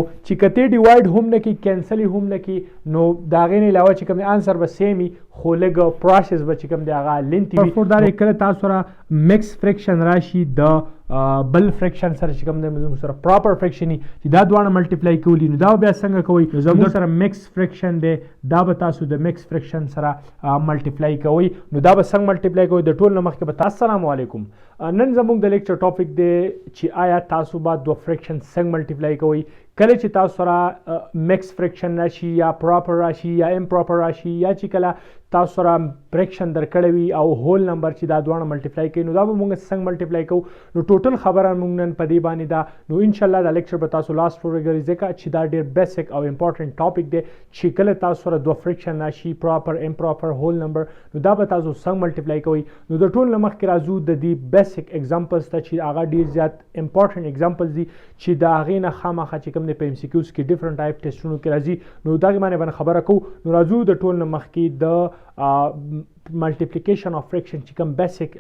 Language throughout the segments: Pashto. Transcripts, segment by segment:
چې کته ډیوایډ هم نه کی کینسل هم نه کی نو دا غین علاوه چې کوم انسر به سیمی خو لګ پروسس به چې کوم دی هغه لینتی وي فور دا کله تاسو را مکس فریکشن راشي د بل فریکشن سره چې کوم دی سره پراپر فریکشن چې دا دوه ملټیپلای کولی نو دا بیا څنګه کوي زموږ سره مکس فریکشن دی دا به تاسو د مکس فریکشن سره ملټیپلای کوي نو دا به څنګه ملټیپلای کوي د ټول مخکې به تاسو السلام علیکم نن زموږ د لیکچر ټاپک دی چې آیا تاسو به دوه فریکشن څنګه ملټیپلای کوي کله چې تاسو سره مکس فریکشن راشي یا پراپر راشي یا امپراپر راشي یا چې کله تاسو سره فریکشن درکړی وي او هول نمبر چې دا دوه ملټیپلای کوي نو دا به موږ څنګه ملټیپلای کوو نو ټوټل خبره موږ نن په دې باندې دا نو ان شاء الله دا لیکچر به تاسو لاست پورې ګورئ ځکه چې دا ډېر بیسیک او امپورټنت ټاپک دی چې کله تاسو سره دوه فریکشن راشي پراپر امپراپر هول نمبر نو دا به تاسو څنګه ملټیپلای کوئ نو د ټول مخکې راځو د دې بیسیک ایگزامپلز ته چې هغه ډېر زیات امپورټنت ایگزامپلز دي چې د هغې نه خامخا چې کوم دی په MCQs کې ډیفرنٹ ټایپ ټیسټونو کې راځي نو دا باندې خبره کوو نو راځو د ټول مخکې د ملټیپلیکیشن اف فریکشن چې کوم بیسیک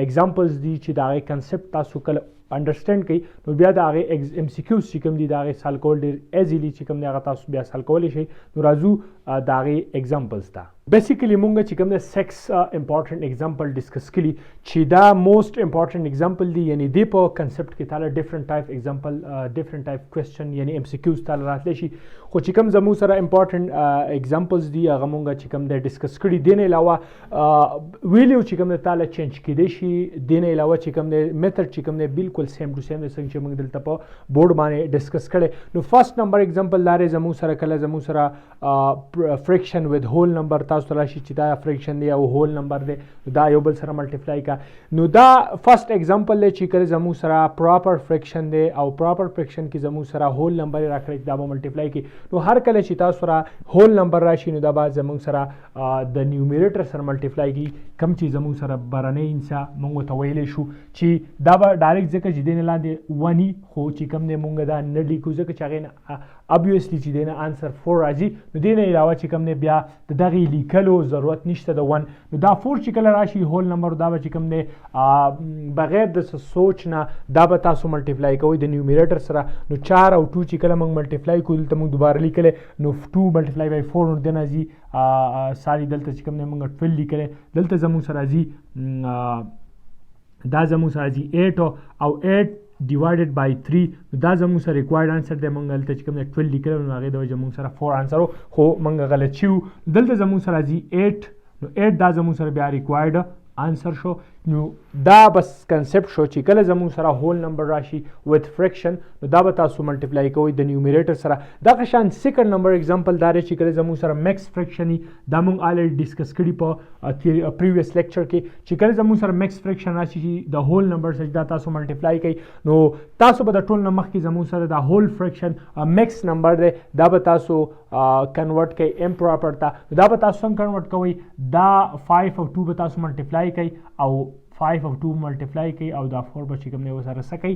ایگزامپلز دي چې د هغې کنسپټ تاسو کله انډرسټینډ کوي نو بیا د هغې MCQs چې کوم دي د هغې سال کول ډېر ایزیلی چې کوم دی هغه تاسو بیا سال کولی شئ نو راځو د هغې ایگزامپلز ته بیسیکلی مونږ چې کوم د سیکس امپورټنٹ ایگزامپل ډسکس کړي چې دا موسٹ امپورټنٹ ایگزامپل دی یعنی دی په کنسپټ کې تعالی ډیفرنٹ ټایپ ایگزامپل ډیفرنٹ ټایپ کوېسچن یعنی MCQs تعالی راتلی شي خو چې کوم زموږ سره امپورټنٹ ایگزامپلز دي هغه مونږ چې کوم دی ډسکس کړي دې نه علاوه ویلیو چې کوم دی تعالی چینج کیدی شي دې نه علاوه چې کوم دی میتھډ چې کوم دی بالکل سیم ټو سیم دی څنګه چې موږ دلته په بورډ باندې ډسکس کړي نو فرست نمبر ایگزامپل دا زموږ سره کله زموږ سره فریکشن ود هول نمبر تاسو راشي چې دا فریکشن دی او هول نمبر دی دا یو بل سره ملټیپلای کا نو دا فرست ایگزامپل دی چې کله زموږ سره پراپر فریکشن دی او پراپر فریکشن کې زموږ سره هول نمبر راکړي دا به ملټیپلای کی نو هر کله چې تاسو سره هول نمبر راشي نو دا به زموږ سره د نیومریټر سره ملټیپلای کی کم چې زموږ سره برنۍ انسا موږ ته ویلی شو چې دا به ډایرکټ ځکه چې دی نه لاندې ونی خو چې کم دی موږ دا نه لیکو ځکه چې هغې نه obviously چې دی نه آنسر 4 راځي نو دی نه علاوه چې کوم دی بیا د دغې لیکلو ضرورت نشته د 1 نو دا 4 چې کله راشي هول نمبر دا به چې کوم دی بغیر د سوچ نه دا به تاسو ملټیپلای کوئ د نیومریټر سره نو 4 او 2 چې کله موږ ملټیپلای کوو دلته موږ دوباره لیکلی نو 2 ملټیپلای بای 4 نو دی نه ځي ساري دلته چې کوم دی موږ 12 لیکلی دلته زموږ سره ځي دا زموږ سره ځي 8 او 8 divided by 3 دا زموږ سره ریکوایرډ انسر دی موږ دلته چې کوم دی 12 لیکلی نو هغې د وجې موږ سره 4 انسر خو موږ غلط شي دلته زموږ سره ځي 8 نو 8 دا زموږ سره بیا ریکوایرډ انسر شو نو دا بس کنسپټ شو چې کله زموږ سره هول نمبر راشي وذ فریکشن نو دا به تاسو ملټیپلای کوئ د نیومریټر سره دغه شان سیکنډ نمبر ایگزامپل دا دی چې کله زموږ سره مکس فریکشن دا موږ الریډي ډسکس کړي په پریویس لیکچر کې چې کله زموږ سره مکس فریکشن راشي چې د هول نمبر سره دا تاسو ملټیپلای کوئ نو تاسو به د ټول نه مخکې زموږ سره د هول فریکشن مکس نمبر دی دا به تاسو کنورټ کوئ امپراپر ته دا به تاسو څنګه کنورټ کوئ دا 5 او 2 به تاسو ملټیپلای کوئ او 5 او 2 ملټیپلای کوي او دا 4 به چې کوم دی ورسره څه کوي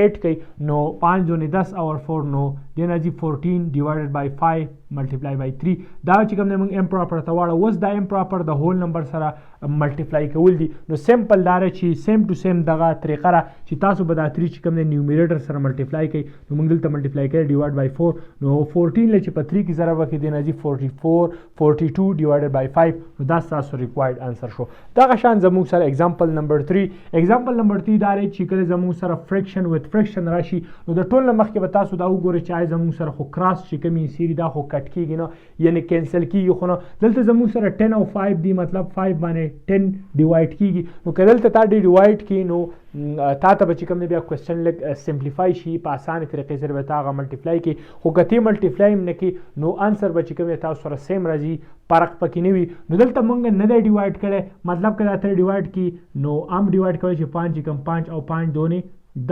8 کوي نو 5 دونې 10 او 4 نو دی نه ځي 14 ډیوایډډ بای 5 ملټیپلای بای 3 دا چې کوم دی موږ امپراپر ته واړو اوس دا امپراپر د هول نمبر سره ملټیپلای کول دي نو سمپل دا چې سیم ټو سیم دغه طریقه را چې تاسو به دا 3 چې کوم دی نیومریټر سره ملټیپلای کوي نو موږ دلته ملټیپلای کوي ډیوایډ بای 4 نو 14 له چې په 3 کې ضرب وکړي دی نه ځي 44 42 ډیوایډډ بای 5 نو دا تاسو ریکوایرډ انسر شو دغه شان زموږ سره ایگزامپل نمبر 3 ایگزامپل نمبر 3 دا دی چې کله زموږ سره فریکشن وذ فریکشن راشي نو د ټول نه مخکې به تاسو دا وګورئ چې آیا زموږ سره خو کراس چې کومې سیري دا خو کټ کېږي نه یعنې کینسل کېږي خو نه دلته زموږ سره 10 او 5 دی مطلب 5 باندې 10 ډیوایډ کېږي نو که دلته تا ډیوایډ کړي نو تا ته به چې کوم دی بیا کوېسچن لږ سمپلیفای شي په اسانه طریقې سره به تا هغه ملټیپلای کړي خو که تی ملټیپلای هم نه کړي نو انسر به چې کوم دی تاسو سره سیم راځي فرق پکې نه وي نو دلته موږ نه دی ډیوایډ کړی مطلب که دا ته ډیوایډ کړي نو هم ډیوایډ کولی چې 5 کم 5 او 5 دونې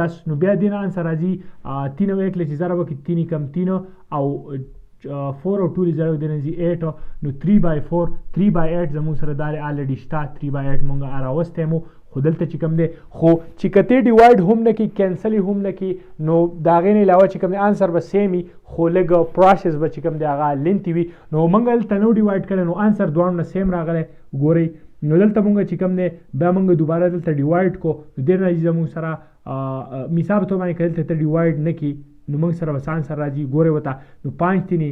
10 نو بیا دې نه انسر راځي 3 او 1 له چې ضرب وکړي 3 کم 3 او 4 او 2 ضرب دې نه ځي 8 نو 3 بای 4 3 بای 8 زموږ سره دا الریډي شته 3 بای 8 موږ راوستی مو خو دلته چې کوم دی خو چې کته ډیوایډ هم نه کی کینسل هم نه کی نو دا غین علاوه چې کوم دی انسر به سیمی خو لګ پروسس به چې کوم دی هغه لینتی وي نو موږ دلته نو ډیوایډ کړل نو انسر دوه نه سیم راغلی ګورئ نو دلته موږ چې کوم دی بیا موږ دوباره دلته ډیوایډ کو د دې نه زموږ سره مثال په توګه باندې دلته ډیوایډ نه کی نو موږ سره به آنسر راځي ګورئ ورته نو 5 تینې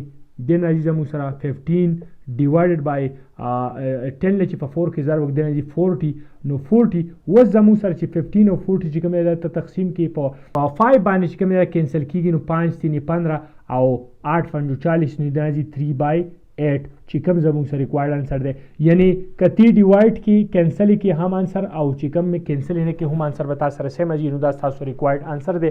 دین راځي زموږ سره 15 divided by 10 چې په 4 کې ضرب وکړي راځي 40 نو 40 اوس زموږ سره چې 15 او 40 چې کوم دی ته تقسیم کې په 5 باندې چې کوم دی کینسل کېږي نو 5 تینې 15 او 8 5 40 نو دا راځي 3/8 چې کوم زموږ سره ریکوایرډ انسر دی یعنی کتی ډیوایډ کی کینسل کی هم انسر او چې کوم می کینسل نه کی هم انسر به تاسو سره سیم دی نو دا تاسو ریکوایرډ انسر دی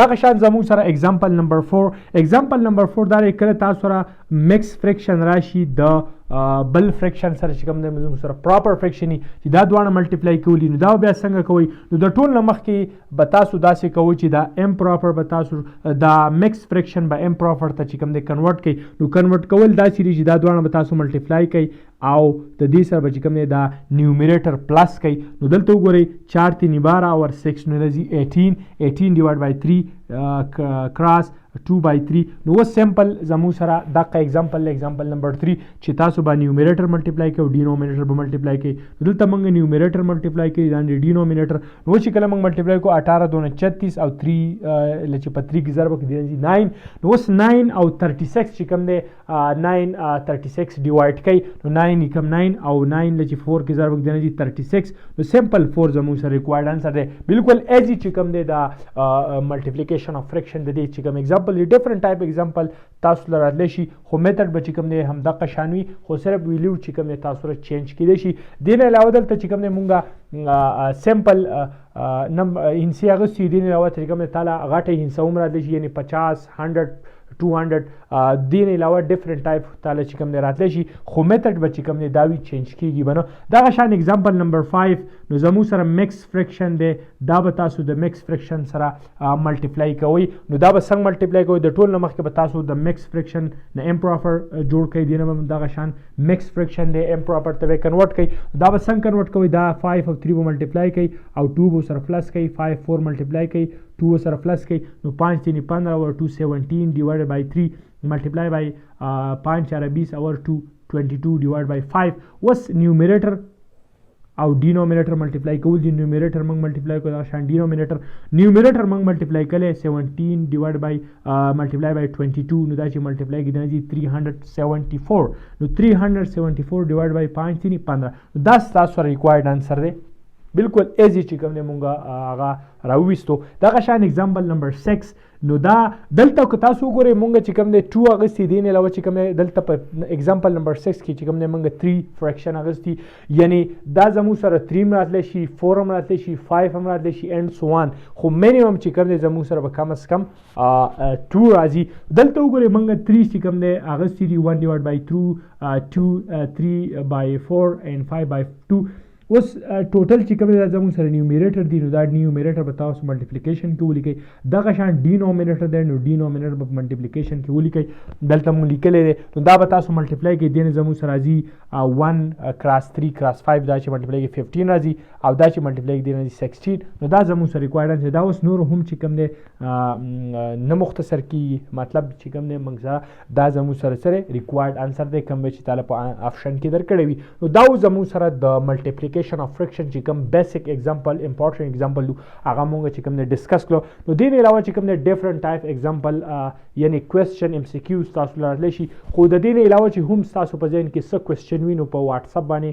دا غشان زموږ سره اگزامپل نمبر 4 اگزامپل نمبر 4 دا کله تاسو سره مکس فریکشن راشي د بل فریکشن سره چې کوم د سره پراپر فریکشن چې دا دوه ملټیپلای کولی نو دا بیا څنګه کوي نو د ټول نمخ کې به تاسو داسې کوي چې دا ام پراپر به تاسو دا مکس فریکشن به ام پراپر ته چې کوم د کنورټ کوي نو کنورټ کول دا سری چې دا دوه به تاسو ملټیپلای کوي او د دې سره به چې کوم دا نیومریټر پلس کوي نو دلته وګورئ 4 3 12 اور 6 نو راځي 18 ډیوایډ بای 3 کراس 2/3 نو سیمپل زمو سره دغه اگزامپل نمبر 3 چې تاسو به نیومریټر ملټیپلای کوئ او ډینومینیټر به ملټیپلای کوئ دلته موږ نیومریټر ملټیپلای کوي دا ډینومینیټر نو چې کله موږ ملټیپلای کوو 18 2 36 او 3 لچې په 3 کې ضرب کړي 9 نو اوس 9 او 36 چې کوم دی 9 36 ډیوایډ کوي نو 9 کم 9 او 9 لچې 4 کې ضرب کړي 36 نو سیمپل 4 زمو سره ریکوایرډ انسر دی بالکل ایزی چې کوم دی دا ملټیپلیکیشن اف فریکشن د دې چې کوم اگزامپل ډیفرنٹ ټایپ اگزامپل تاسو لراتلی شي خو میتھډ به چې کوم دی هم دغه شانوي خو صرف ویلیو چې کوم دی تاسو سره چینج کیدای شي دین علاوه دلته چې کوم دی مونږه سیمپل هنسي اغوستي دین علاوه چې کوم دی تعالی غټه هنسه عمر راتلی شي یعنی 50 100 200 دین علاوه ډیفرنٹ ټایپ تعالی چې کوم دی راتلی شي خو میتھډ به چې کوم دی داوی چینج کیږي بنو دغه شان اگزامپل نمبر 5 نو زمو سره مکس فریکشن دی دا به تاسو د مکس فریکشن سره ملټیپلای کوئ نو دا به څنګه ملټیپلای کوئ د ټول نه مخکې به تاسو د مکس فریکشن نه امپراپر جوړ کړئ دی نه دغه شان مکس فریکشن دی امپراپر ته کنورټ کړئ دا به څنګه کنورټ کوئ دا 5 او 3 به ملټیپلای کوئ او 2 به سره پلس کوئ 5 4 ملټیپلای کوئ 2 سره پلس کوئ نو 5 3 15 اور 2 17 ډیوایډ بای 3 ملټیپلای بای 5 4 20 اور 2 22 ډیوایډ بای 5 وس نیومریټر او ډینومینیټر ملټیپلای کول دي نیومریټر موږ ملټیپلای کوو دا شان نیومریټر موږ ملټیپلای کړي 17 ډیوایډ بای ملټیپلای بای 22 نو دا چې ملټیپلای کیږي 374 نو 374 ډیوایډ بای 5 3 15 دا تاسو ریکوایرډ انسر دی بالکل ایزی چې کوم دی مونږه هغه راوویستو دغه شان اگزامپل نمبر 6 نو دا دلته که تاسو وګورئ مونږ چې کوم دی 2 اغوستي دی نه علاوه چې کوم دی دلته په اگزامپل نمبر 6 کې چې کوم دی مونږ 3 فریکشن اغوستي یعنی دا زمو سره 3 هم راتلی شي 4 هم راتلی شي 5 هم راتلی شي اینډ سو آن خو مینیمم چې کوم دی زمو سره به کم از کم 2 راځي دلته وګورئ مونږ 3 چې کوم دی اغوستي دي 1 ډیوایډ بای 2 3 بای 4 اینډ 5 بای 2 اوس ټوټل چې کوم دی زموږ سره نیومریټر دی نو دا نیومریټر به تاسو ملټیپلیکیشن کې ولیکئ دغه شان ډینومینیټر دی نو ډینومینیټر به ملټیپلیکیشن کې ولیکئ دلته مونږ لیکلی دی نو دا به تاسو ملټیپلای کوئ دی نه زموږ سره راځي 1 کراس 3 کراس 5 دا چې ملټیپلای کوي 15 راځي او دا چې ملټیپلای کوي دی نه 16 نو دا زموږ سره ریکوایرډ دی دا اوس نور هم چې کوم دی نه مختصر کیږي مطلب چې کوم دی موږ سره دا زموږ سره ریکوایرډ انسر دی کوم چې تعالی په آپشن کې درکړی وي نو دا زموږ سره د ملټیپلیکیشن of friction چې کوم بیسیک اگزامپل امپورټنت اگزامپل هغه مونږ چې کوم نه ډیسکس کړو نو دین علاوه چې کوم نه ډیفرنٹ ټایپ اگزامپل یعنی کوېسچن ام سی کیو تاسو لرلی شي خو د دین علاوه چې هم تاسو په ذهن کې څه کوېسچن وي نو په واتس اپ باندې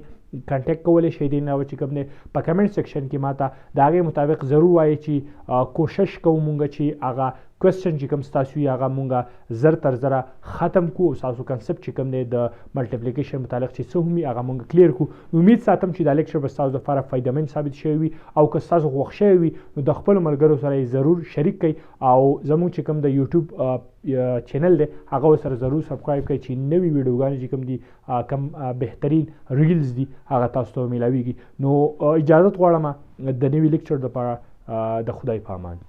کانټیکټ کولی شئ دین علاوه چې کوم نه په کمنټ سیکشن کې ماته د هغې مطابق ضرور وایي چې کوشش کوو مونږ چې هغه کوېسچن چې کوم ستاسو وي هغه مونږه زر تر زره ختم کړو او ستاسو کنسپټ چې کوم دی د ملټیپلیکیشن متعلق چې څه هم وي هغه مونږ کلیر کړو امید ساتم چې دا لیکچر به ستاسو لپاره فایدهمند ثابت شوی وي او که ستاسو خوښ شوی وي نو د خپلو ملګرو سره یې ضرور شریک کړئ او زموږ چې کوم د یوټیوب چینل دی هغه ورسره ضرور سبسکرایب کړئ چې نوي ویډیوګانې چې کوم دي کم بهترین ریلز دي هغه تاسو ته میلاویږي نو اجازت غواړم د نوي لیکچر لپاره د خدای په امان